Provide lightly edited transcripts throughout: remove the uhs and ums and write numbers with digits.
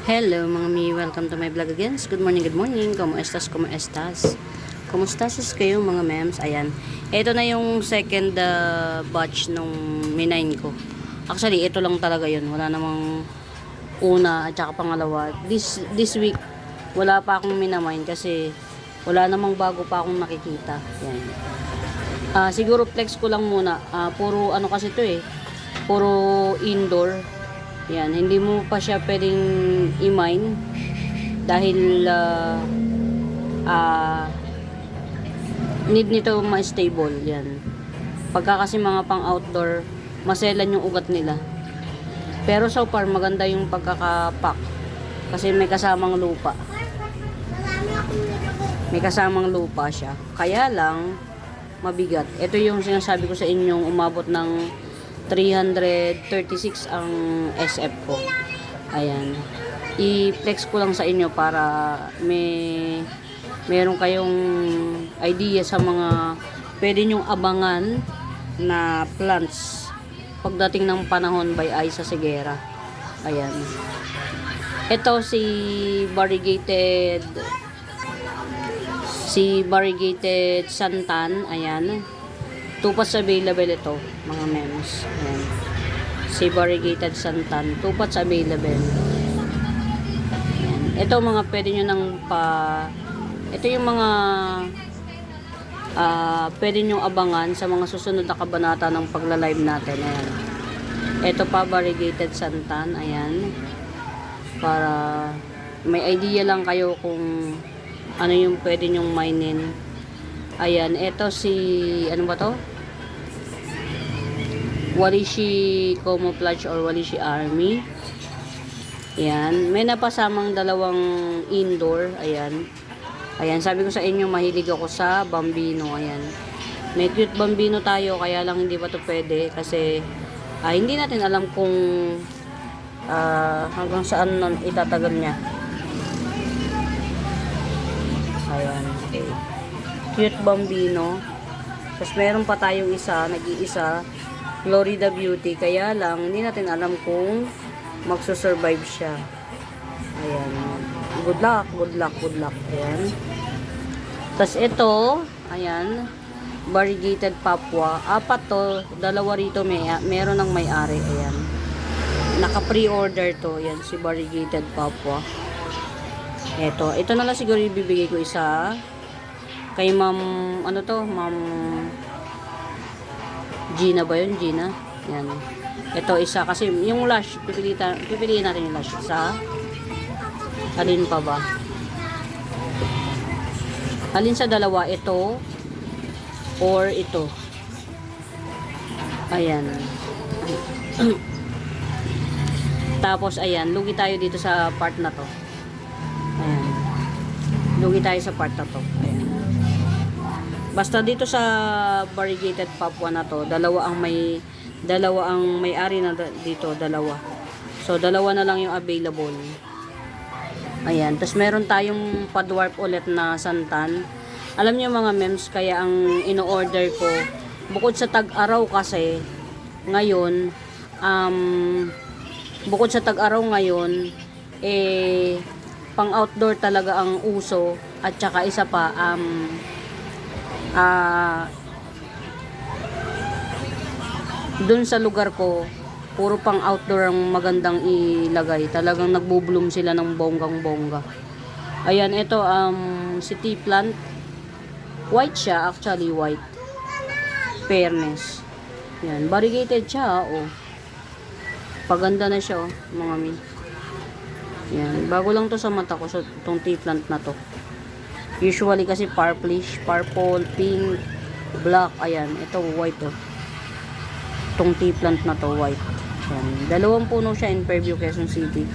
Hello mga mi, welcome to my vlog again. Good morning, good morning. Como estas, como estas? Kumustasis kayo mga mems? Ayan. Ito na yung second batch nung minain ko. Actually, ito lang talaga yun. Wala namang una at saka pangalawa. This week, wala pa akong minamain kasi wala namang bago pa akong nakikita. Ayan. Siguro flex ko lang muna. Puro ano kasi to puro indoor. Yan, hindi mo pa siya pwedeng i-mine dahil need nito ma-stable. Yan. Pagka kasi mga pang outdoor, maselan yung ugat nila. Pero so far maganda yung pagkakapak kasi may kasamang lupa. May kasamang lupa siya. Kaya lang mabigat. Ito yung sinasabi ko sa inyong umabot ng 336 ang SF ko. Ayan. I-flex ko lang sa inyo para meron kayong idea sa mga pwede nyong abangan na plants pagdating ng panahon by Isa Sigera. Ayan. Ito si variegated santan. Ayan. Tupats available ito, mga mems. Ayan. Si variegated santan. Tupats available. Ayan. Ito mga pwede nyo nang ito yung mga pwede nyo abangan sa mga susunod na kabanata ng pagla-live natin. Ayan. Ito pa, variegated santan. Ayan. Para may idea lang kayo kung ano yung pwede nyong mainin. Ayan. Ito si, ano ba to? Walishi Camouflage or Walishi Army. Ayan. May napasamang dalawang indoor. Ayan. Ayan. Sabi ko sa inyo, mahilig ako sa bambino. Ayan. May cute bambino tayo. Kaya lang hindi pa to pwede. Kasi hindi natin alam kung hanggang saan itatagal niya. Ayan. Okay. Cute bambino. Tapos meron pa tayong isa. Nag-iisa. Florida Beauty. Kaya lang, hindi natin alam kung magsusurvive siya. Ayan. Good luck, good luck, good luck. Ayan. Tapos ito, ayan, variegated papua. Apat to, dalawa rito meron ng may-ari. Ayan. Naka-pre-order to. Ayan, si variegated papua. Ito na lang siguro ibibigay ko isa. Kay ma'am, ano to? Ma'am Gina ba yun? Gina? Yan. Ito isa kasi yung lash, pipiliin natin yung lash. Sa alin pa ba? Alin sa dalawa? Ito or ito? Ayan. Tapos ayan, lugi tayo dito sa part na to. Ayan. Lugi tayo sa part na to. Ayan. Basta dito sa variegated papua na to, dalawa ang may-ari na dito, dalawa. So, dalawa na lang yung available. Ayan. Tapos, meron tayong pa-dwarf ulit na santan. Alam niyo mga mems, kaya ang ino-order ko, bukod sa tag-araw kasi, ngayon, bukod sa tag-araw ngayon, pang-outdoor talaga ang uso. At saka isa pa, dun sa lugar ko puro pang outdoor ang magandang ilagay. Talagang nagbo-bloom sila ng bonggang-bongga. Ayan, ito si tea plant. White siya, actually white. Fairness. Yan, variegated siya, oh. Paganda na siya, oh, mga mi. Yan, bago lang to sa mata ko, so tong tea plant na to. Usually kasi purplish, purple, pink, black. Ayan, ito white to. Itong tea plant na to, white. Ayan, dalawang puno siya in Fairview, Quezon City.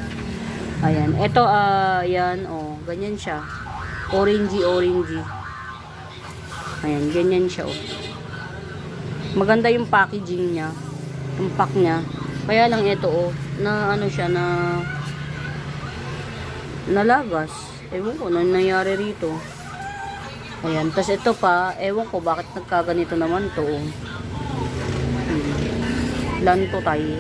Ayan, ito, ayan, oh, ganyan siya. Orangey. Ayan, ganyan siya, oh. Maganda yung packaging niya. Yung pack niya. Kaya lang ito, oh, na ano siya, na nalagas. Ewan ko, ano nangyari rito. Ayan, tas ito pa, ewan ko bakit nagkaganito naman to. Lanto tayo.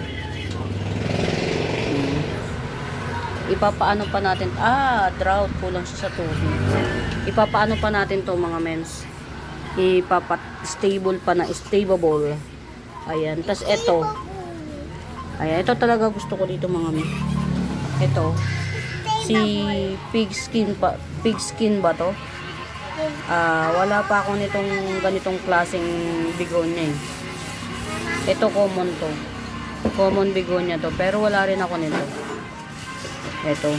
Ipapaano pa natin, drought, kulang siya sa tubig. Ipapaano pa natin to mga mems. Stable pa na, stable. Ayan, tas ito. Ayan, ito talaga gusto ko dito mga mems. Ito, si pigskin ba to? Wala pa ako nitong ganitong klaseng begonia eh. Ito common to. Common begonia to, pero wala rin ako nito. Ito.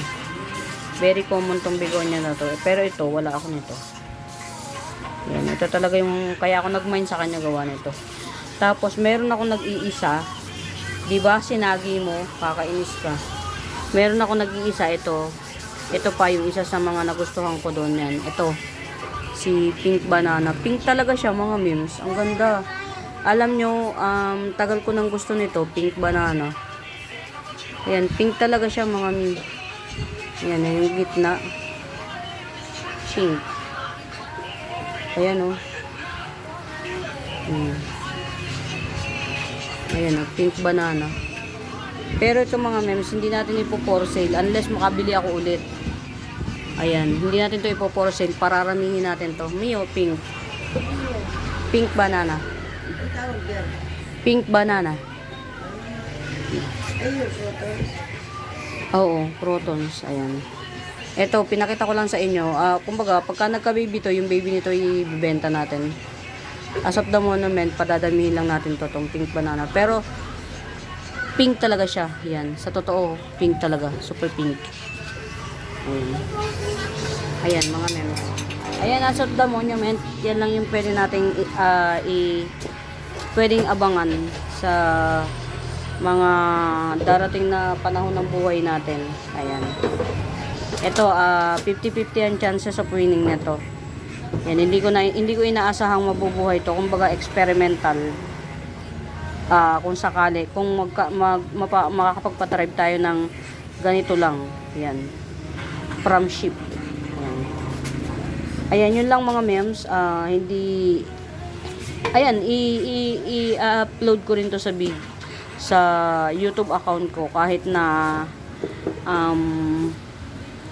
Very common tong begonia na to. Pero ito, wala ako nito. Yan, ito talaga yung kaya ako nag-mind sa kanya gawa nito. Tapos meron ako nag-iisa. 'Di ba? Sinagi mo, kakainis ka. Meron ako nag-iisa ito. Ito pa yung isa sa mga nagustuhan ko doon yan. Ito. Si pink banana. Pink talaga siya mga memes. Ang ganda. Alam nyo, tagal ko nang gusto nito. Pink banana. Ayan, pink talaga siya mga memes. Ayan, yung gitna. Pink. Ayan o. Ayan o, pink banana. Pero ito mga memes, hindi natin ipo for sale unless makabili ako ulit. Ayan, hindi natin to ipo for sale. Pararamihin natin to. Mio, pink. Pink banana. Pink banana. Oo, protons. Ayan. Ito, pinakita ko lang sa inyo. Kumbaga, pagka nagka-baby to, yung baby nito ibibenta natin. As of the moment, padadamihin lang natin to, tong pink banana. Pero, pink talaga siya. Yan. Sa totoo, pink talaga. Super pink. Ayan, mga memes. Ayan, as of the moment, yan lang yung pwede nating pwedeng abangan sa mga darating na panahon ng buhay natin. Ayan. Ito, 50-50 ang chances of winning nito. Yan, hindi ko inaasahang mabubuhay to. Kumbaga experimental. Kung sakali, kung makakapagpa-drive tayo ng ganito lang. Yan. From ship. Ayan. Ayan, yun lang mga memes. Ayan, i-upload ko rin to sa YouTube account ko kahit na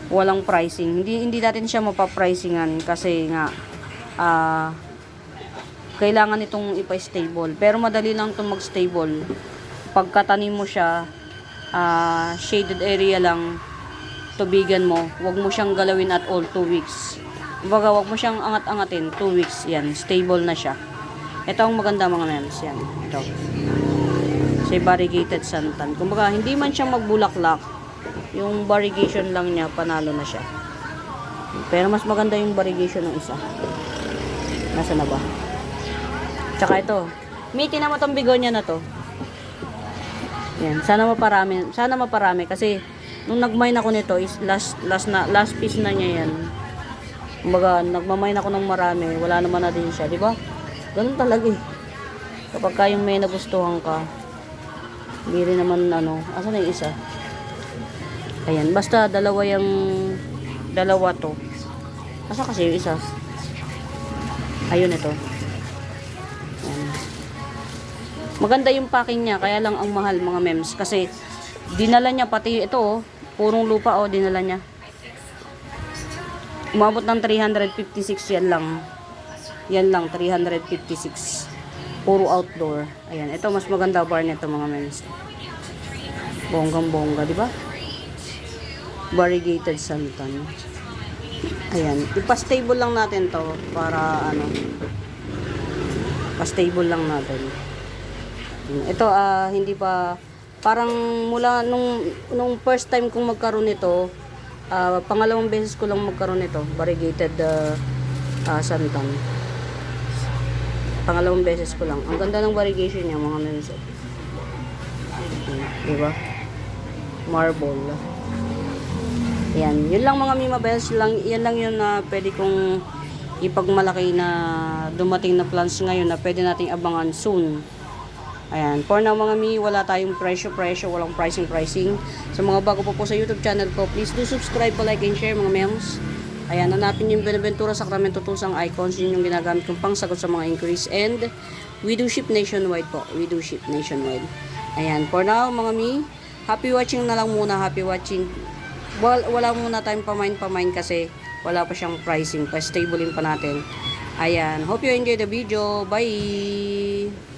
walang pricing. Hindi natin siya mapapricingan kasi nga kailangan itong ipa-stable. Pero madali lang itong mag-stable. Pagkatanim mo siya, shaded area lang, tubigan mo. Huwag mo siyang galawin at all 2 weeks. Kumbaga, huwag mo siyang angat-angatin. 2 weeks, yan. Stable na siya. Ito ang maganda mga memes. Yan. Ito. Si variegated santan. Kumbaga, hindi man siya magbulaklak. Yung variegation lang niya, panalo na siya. Pero mas maganda yung variegation ng isa. Nasa na ba? Tsaka ito. Miti naman itong begonia na to. Yan. Sana maparami. Kasi, nung nag-mine ako nito, is last piece na niya yan. Kumbaga, nagmamine ako ng marami. Wala naman na din siya. Diba? Ganun talaga eh. Kapag yung may nagustuhan ka, hindi rin naman asan na yung isa? Ayan, basta dalawa to. Asa kasi yung isa? Ayun ito. Ayan. Maganda yung packing niya, kaya lang ang mahal mga memes. Kasi, dinala niya pati ito purong lupa dinala niya. Umabot ng 356 yan lang, 356. Puro outdoor. Ayan, ito mas maganda bar nito mga memes. Bonggang-bongga, di ba? Variegated santan. Ayan, ipa-stable lang natin to para pa-stable lang natin. Ito hindi pa parang mula nung first time kong magkaroon nito, pangalawang beses ko lang magkaroon nito, variegated santan. Pangalawang beses ko lang. Ang ganda ng variegation niya mga memes. Diba? Marble. Yan. Yun lang mga Mima Bells. Yan lang yun na pwede kong ipagmalaki na dumating na plans ngayon na pwede nating abangan soon. Ayan. For now mga Mi, wala tayong presyo. Walang pricing. Sa mga bago po sa YouTube channel ko, please do subscribe, like, and share mga memes. Ayan, hanapin yung Benaventura Sacramento Tusang icons. Yun yung ginagamit kong pangsagot sa mga inquiries. And we do ship nationwide po. Ayan, for now mga Mi, happy watching na lang muna. Happy watching. wala muna tayong pamain kasi wala pa siyang pricing. Pa-stablein pa natin. Ayan. Hope you enjoy the video. Bye!